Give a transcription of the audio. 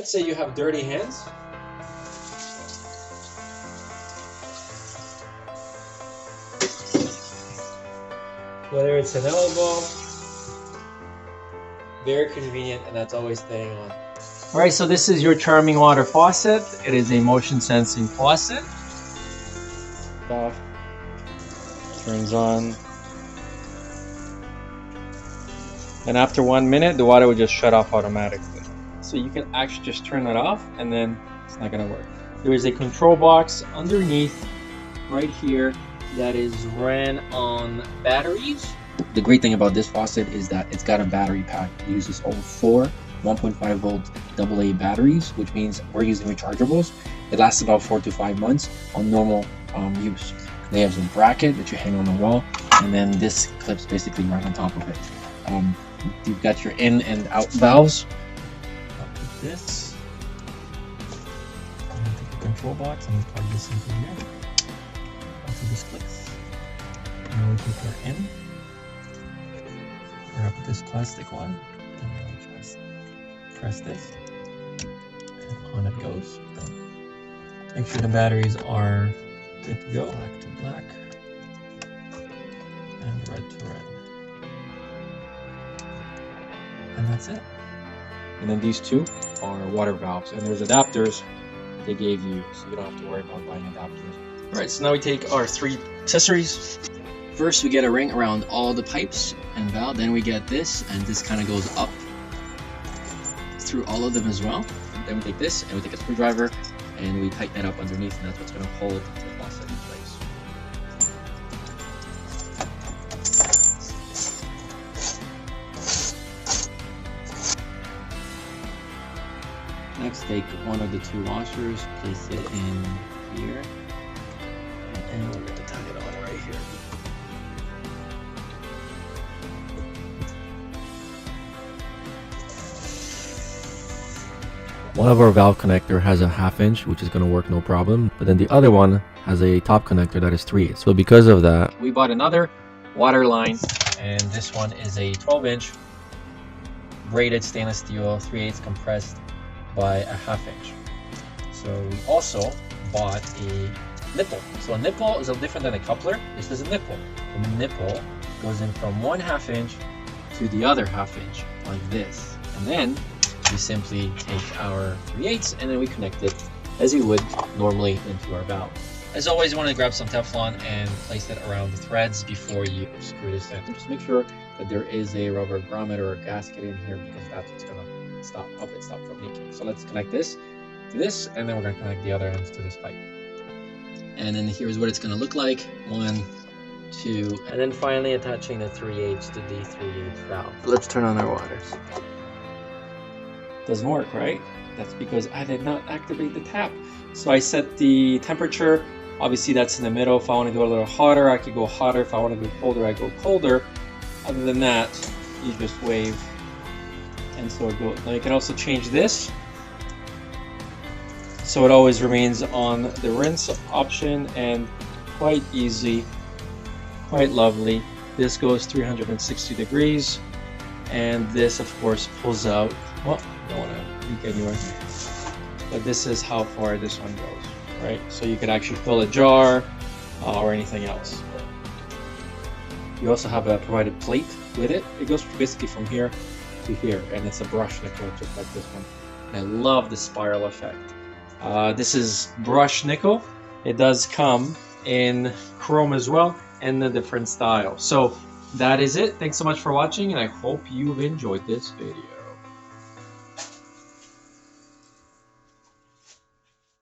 let's say you have dirty hands. Whether it's an elbow, very convenient, and that's always staying on. All right, so this is your Charmingwater faucet. It is a motion sensing faucet. Off, turns on, and after 1 minute, the water will just shut off automatically. So you can actually just turn it off, and then it's not gonna work. There is a control box underneath, right here, that is ran on batteries. The great thing about this faucet is that it's got a battery pack. It uses all 4 1.5 volt AA batteries, which means we're using rechargeables. It lasts about 4 to 5 months on normal use. They have a bracket that you hang on the wall, and then this clips basically right on top of it. You've got your in and out valves. I'll put this. I'm gonna take the control box and plug this into here. Until this clicks. Now we put our in. We're gonna put this plastic one, and then I'll just press this, and on it goes. Make sure the batteries are good to go. Black to black, and red to red. And that's it. And then these two are water valves, and there's adapters they gave you, so you don't have to worry about buying adapters. All right, so now we take our 3 accessories. First, we get a ring around all the pipes and valve. Then we get this, and this kind of goes up through all of them as well. Then we take this, and we take a screwdriver, and we tighten it up underneath, and that's what's going to hold the faucet in place. Next, take one of the 2 washers, place it in here, and we're going to tie it on right here. One of our valve connector has a 1/2 inch, which is going to work no problem, but then the other one has a top connector that is 3/8. So because of that, we bought another water line, and this one is a 12 inch braided stainless steel 3/8 compressed by a 1/2 inch. So we also bought a nipple. So a nipple is a little different than a coupler. This is a nipple. The nipple goes in from 1/2 inch to the other 1/2 inch like this, and then we simply take our 3/8 and then we connect it as you would normally into our valve. As always, you want to grab some Teflon and place it around the threads before you screw this in. Just make sure that there is a rubber grommet or a gasket in here, because that's what's going to help it stop from leaking. So let's connect this to this, and then we're going to connect the other ends to this pipe. And then here's what it's going to look like. 1, 2, and then finally attaching the 3/8 to the 3/8 valve. Let's turn on our waters. Doesn't work, right? That's because I did not activate the tap. So I set the temperature. Obviously that's in the middle. If I want to go a little hotter, I could go hotter. If I want to go colder, I go colder. Other than that, you just wave, and so it goes. Now you can also change this, so it always remains on the rinse option, and quite easy, quite lovely. This goes 360 degrees, and this of course pulls out. Well, don't want to leak anywhere, but this is how far this one goes, right? So you could actually fill a jar or anything else. You also have a provided plate with it. It goes basically from here to here, and it's a brush nickel just like this one. And I love the spiral effect. This is brush nickel. It does come in chrome as well, and a different style. So that is it. Thanks so much for watching, and I hope you've enjoyed this video.